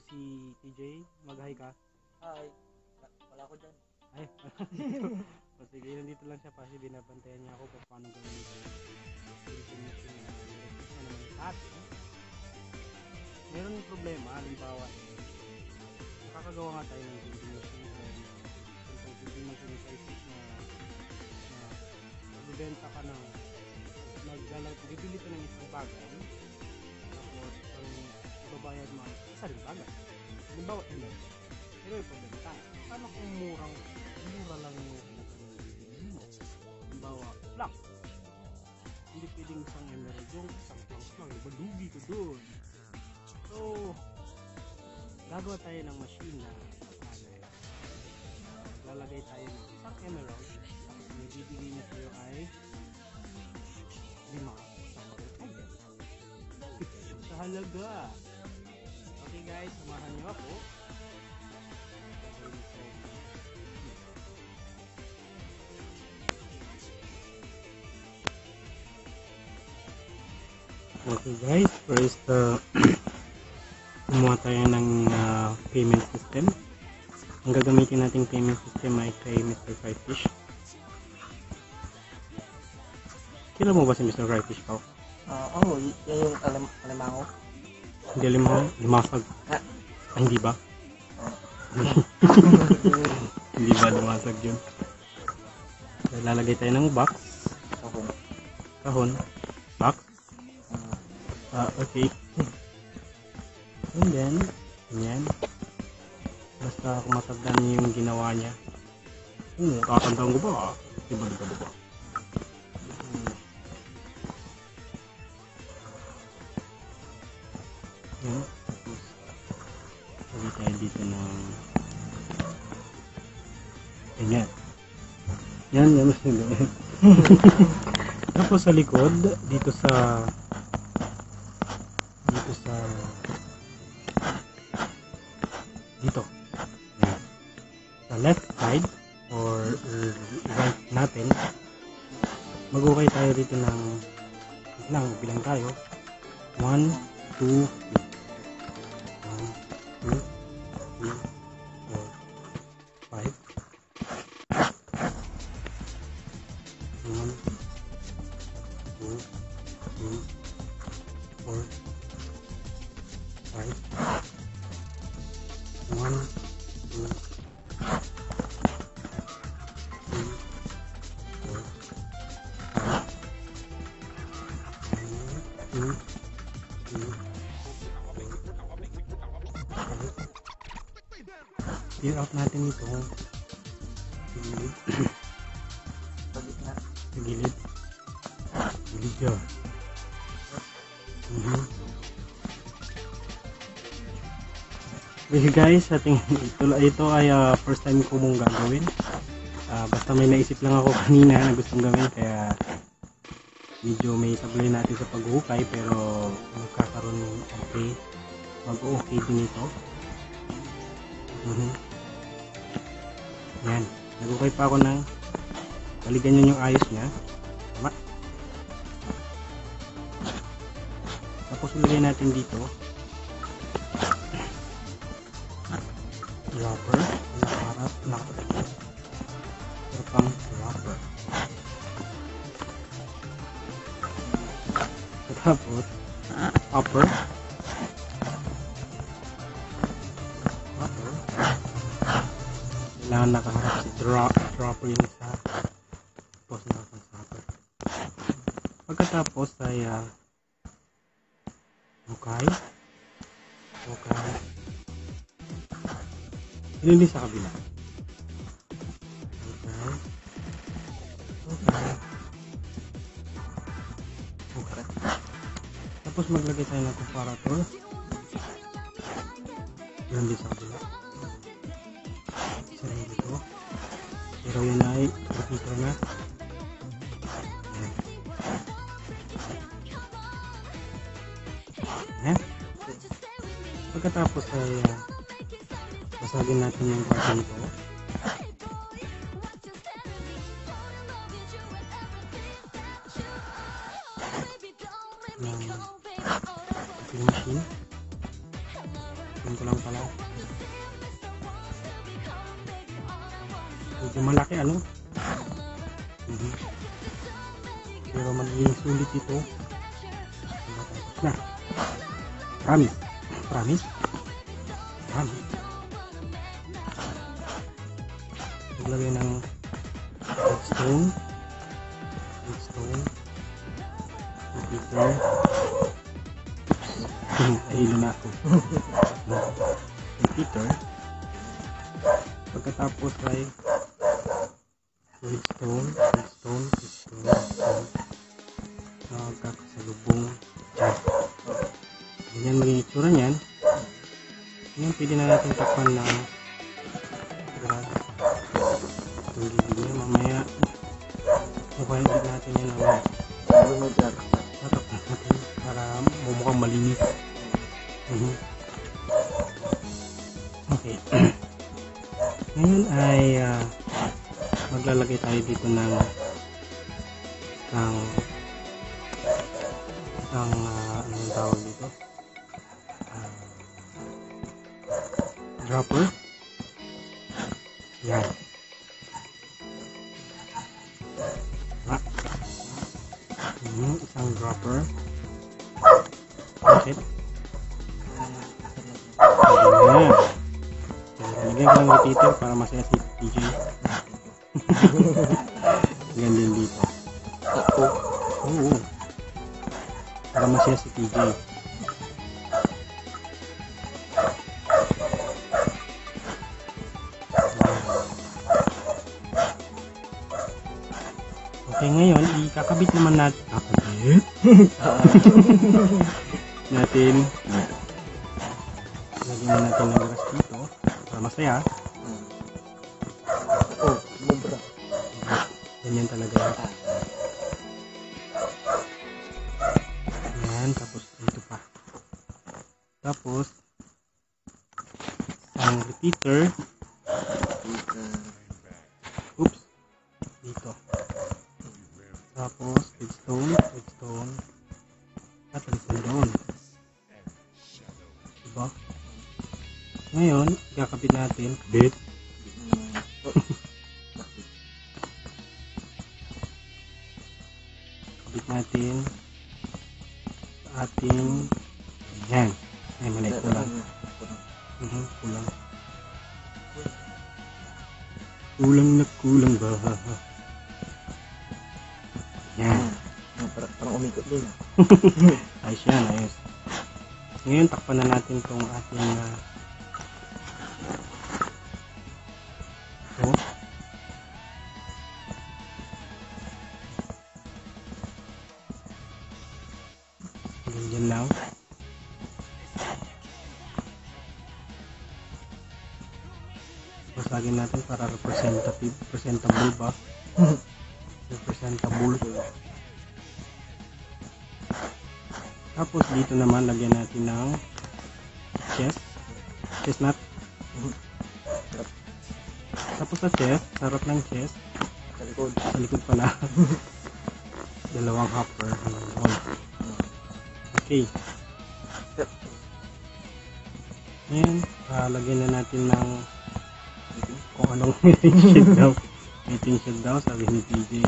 si TJ. Mag-hi ka. Hi. Wala ko dyan. Ay, o sige, nandito lang siya kasi binabantayan niya ako kung paano gawin ito. Meron yung problema, halimbawa, nakakagawa nga tayo ng vending machine or vending machine sa isip na magbibenta ka ng bibili ka ng isang bagay tapos ang babayad mo isa rin bagay. Halimbawa, pero yung problema tayo. Paano kung mura lang yung pinagpili mo? Halimbawa, lang. Hindi pwedeng isang emerald yung isang planks lang. Diba, lugi ko dun. So, gagawa tayo ng machine na lalagay tayo ng isang emerald. Tapos yung bibigay niya sa'yo ay 5 items. Sa halaga. Okay guys, samahan niyo ako. Okay guys, first kumuha tayo ng payment system. Ang gagamitin nating payment system ay kay Mr. Firefish. Kilala mo ba si Mr. Firefish, Pao? Oo, yan yung alimango. Hindi limasag. Hindi ba? Hindi ba limasag yun? Lalagay tayo ng box. Kahon. Box. Okay. And then, yan. Basta kung matagdan niyo yung ginawa niya. Tatandaan ko ba? Diba ba? Yan. Tapos, lagay tayo dito ng ganyan. Yan, mas nila. Tapos sa likod, dito sa sa left side or right natin, mag-ukay tayo dito ng bilang tayo 1, 2, 3 1, 2, 3, 4, 5 1, 2, 3, 4, 5 1, 2, 3, 4, 5 clear out natin ito sa gilid. Sa gilid yun. Okay guys, ito ay first time ko mong gagawin. Basta may naisip lang ako kanina na gustong gawin, kaya medyo may sablay natin sa paghuhukay, pero magkakaroon ng mag-okay din ito. Yan, nag-ukay pa ako ng balikan nyo yung ayos nya. Tama. Tapos ilagay natin dito wrapper para pang wrapper. Tapos upper kailangan nakaharap si dropper yun sa post na pang wrapper. Pagkatapos ay okay hindi sa kabila. Okay. Tapos maglagay tayo ng comparator. Hindi sa kabila. Isa rin dito. Pero yun ay repeater na. Ayan. Pagkatapos ay basagin natin yung part nito. Ng cutting machine. Yun ko lang pala. Medyo malaki ano? Mhm. Pero magiging sulit ito. Na. Promise. Promise. Promise. Naglagay ng redstone. Redstone. Repeater. Nahilo na ako. Repeater. Pagkatapos ay redstone, redstone, redstone, redstone. Nakakasalubong dyan. Ganyan maging itsura niyan. Ngayon pwede na natin takpan ng itong gilid niya. Mamaya mukha natin yan mamaya. Tatakpan natin para mumukhang malinis. Okay. Ngayon ay maglalagay tayo dito ng anong tawag dito? Dropper. Yan. Isang dropper. Okay. Ayan. Lagyan ko ng repeater para masaya si TJ. Ganyan din dito. Oo. Para masaya si TJ. Okay, ngayon ikakabit naman natin. Lagyan natin ng grass dito para masaya. Ganyan talaga yan. Yan, tapos dito pa. Tapos ang repeater. Oops. Dito. Tapos redstone, redstone. At redstone doon. Diba? Ngayon, ikakabit natin. Kabit. Kabit natin sa ating yan. Ay, mali. Kulang. Kulang. Kulang na kulang ba? Yan. Parang umikot din. Ayos yan, ayos. Ngayon, takpan na natin itong ating ito. Ganyan lang. Basagin natin para presentable ba? Presentable. Tapos dito naman lagyan natin ng chestnut. Tapos sa chest, sarap ng chest. Sa likod pala. Dalawang hopper. Okay. Ngayon, lagyan na natin ng kung anong meeting sheet daw. Meeting sheet daw, sabi ni PJ.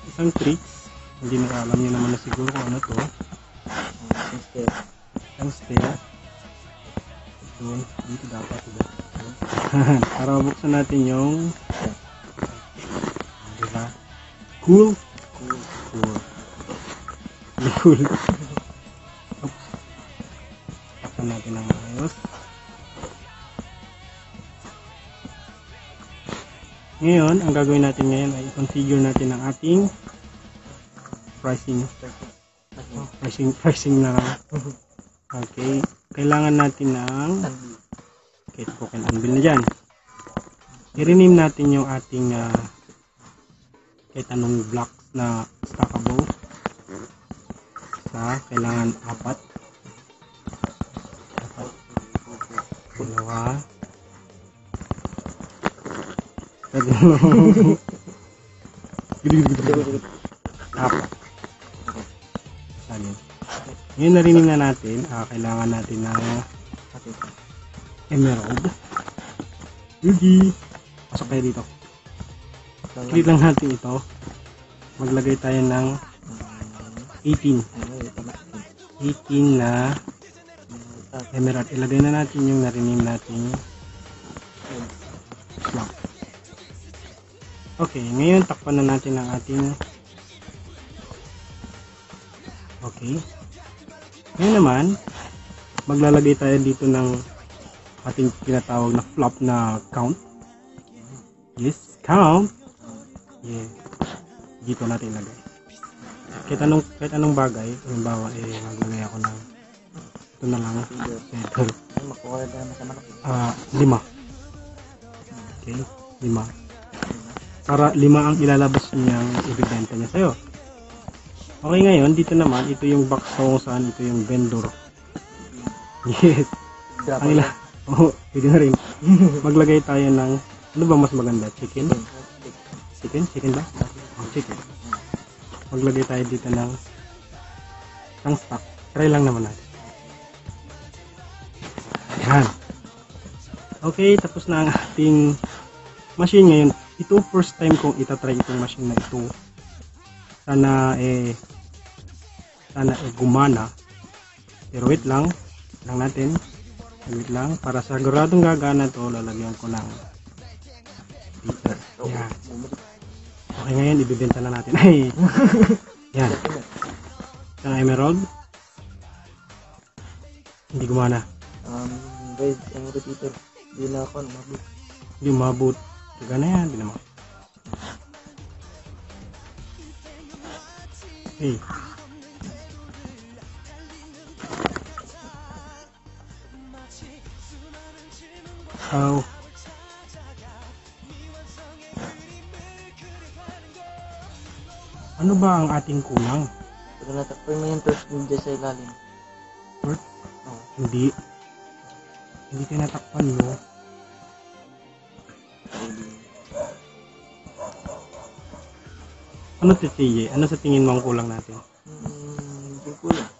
Isang tricks. Hindi na alam nyo naman na siguro kung ano to. Isang stair. Doon, dito dapat. Para mabuksan natin yung diba? Cool. Oops. Takpan natin ang ayos. Ngayon, ang gagawin natin ngayon ay i-configure natin ang ating pricing na. Okay, kailangan natin ng kahit broken anvil na dyan. I-rename natin yung ating kahit anong blocks na stackable. Kailangan 4. Dalawa. Apat. Ngayon narinig na natin, kailangan natin ng emerald. Yugi. Pasok tayo dito. Click lang natin ito. Maglagay tayo ng 18. 18 na emerald. Ilagay na natin yung narinig natin slot. Okay, ngayon takpan na natin ang ating okay. Ngayon naman, maglalagay tayo dito ng ating tinatawag na flop na count. Yes, count. Yeah. Dito natin ilagay. Kahit anong bagay, halimbawa maglagay ako ng ito na lang. Ito. Makuha na sa manok. 5. Okay, 5. Para 5 ang ilalabas niyang ibibenta niya sa'yo. Okay, ngayon, dito naman, ito yung box kung saan ito yung vendor. Yes. Ang pwede na rin. Maglagay tayo ng, ano ba mas maganda? Chicken? Chicken ba? Chicken. Maglagay tayo dito ng isang stock. Try lang naman natin. Yan. Okay, tapos na ang ating machine ngayon. Ito first time kong itatry itong machine na ito. Sana gumana. Pero wait lang natin. Wait lang. Para sa siguradong gagana to, lalagyan ko ng heater. Yan. Okay, ngayon ibibenta na natin. Ay. Yan. Isang emerald. Hindi gumana. Guys, ang repeater. Hindi na ako mabut. Hindi umabot. Gagana yan. Hindi naman. Hey. How? Ano ba ang ating kulang? Pag natakpan mo yung torch ninja sa ilalim. Torch? Oh, hindi. Hindi tinatakpan mo. Ano titiye? Ano sa tingin mo ang kulang natin? Hindi kulang.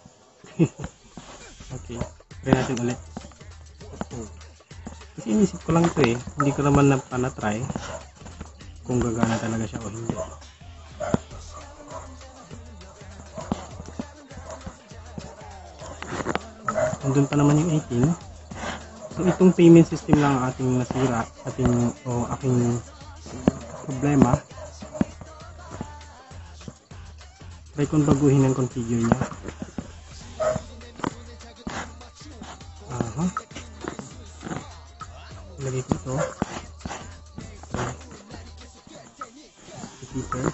Okay. Try natin ulit. Kasi inisip ko lang ito eh. Hindi ko naman na-try kung gagana talaga siya o hindi. Nandun pa naman yung 18. So itong payment system lang ang ating nasira, aking problema. Try kong baguhin ang configure niya. Ilagay ko ito. Repeater.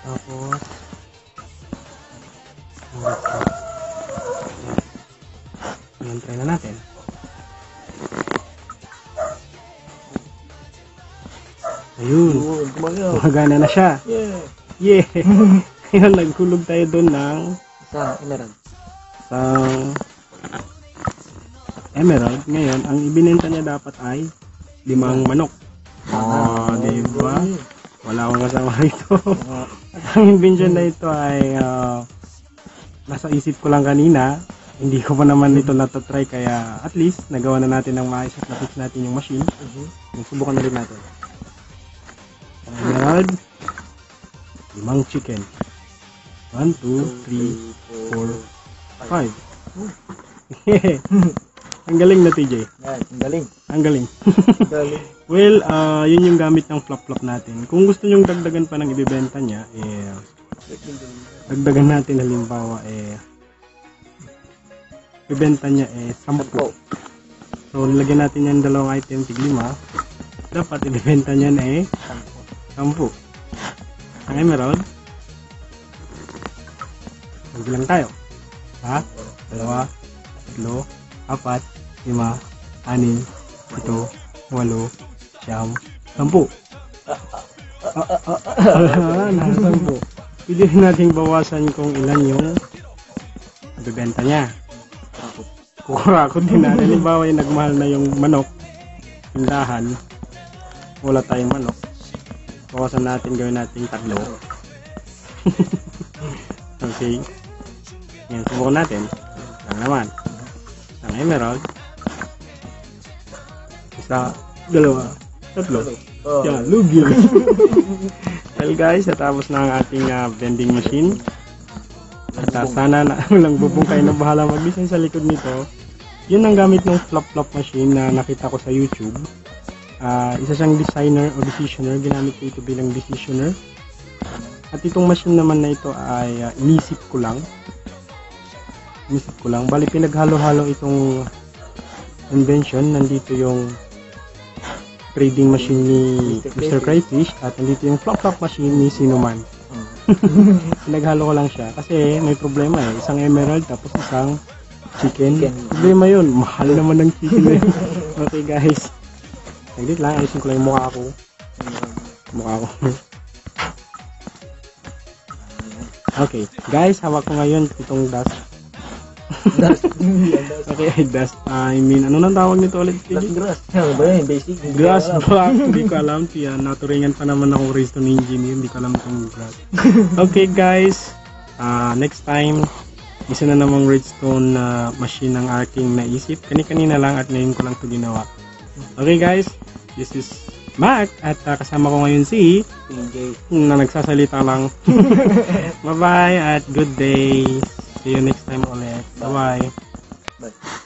Tapos yan, try na natin. Ayun, gumagana na siya. Yeah. Ngayon nagkulog tayo doon ng isang emerald. Isang emerald. Ngayon ang ibinenta niya dapat ay 5 manok. Diba? Wala akong kasama rito. At ang invention na ito ay nasa isip ko lang kanina. Hindi ko pa naman ito natatry, kaya at least nagawa na natin ng maayos at na-fix natin yung machine. Subukan na rin natin. Emerald, 5 chicken. 1, 2, 3, 4, 5. Ang galing na TJ. Ang galing. Ang galing. Galing. Well, yun yung gamit ng flop-flop natin. Kung gusto nyong dagdagan pa ng ibibenta niya, dagdagan natin halimbawa, ibibenta niya 10. So, nilagyan natin yan 2 item, tig 5. Dapat ibibenta niya na 10. Ang emerald, magbilang tayo. 2, 3, 4, 5, 6, 7, 8, 8, 9, 10. Nasa 10. Pwede natin bawasan kung ilan yung ibibenta niya. Kukurakot din natin. Halimbawa yung nagmahal na yung manok, tindahan, wala tayong manok. Bawasan natin, gawin natin 3. Okay. Yan, subukan natin. Ang naman. Ang emerald. Isa, dalawa, tatlo. Oh. Yan, lugi. Well guys, natapos na ang ating vending machine. At sana na walang bubungkay na bahala mag-design sa likod nito. Yun ang gamit ng flop-flop machine na nakita ko sa YouTube. Isa siyang designer o decisioner. Ginamit ko ito bilang decisioner. At itong machine naman na ito ay inisip ko lang. Bali pinaghalo-halo itong invention. Nandito yung trading machine ni Mr. Crayfish at nandito yung flop-flop machine ni Sinuman. Pinaghalo ko lang siya kasi may problema eh. Isang emerald tapos isang chicken. Problema yun. Mahal naman ng chicken eh. Okay guys. Naglit lang. Ayusin ko lang yung mukha ko. Okay. Guys, hawak ko ngayon itong dust. Okay, dust. I mean, ano nang tawag nito ulit? Grass. Ano ba yun? Basic. Grass block. Hindi ko alam. Naturingan pa naman ako redstone engineer. Hindi ko alam itong grass. Okay guys. Next time, isa na namang redstone machine ang aking naisip. Kanina lang at ngayon ko lang ito ginawa. Okay guys. This is Mac at kasama ko ngayon si PJ. na nagsasalita lang. Bye bye at good day. See you next time ulit. Bye bye. Bye.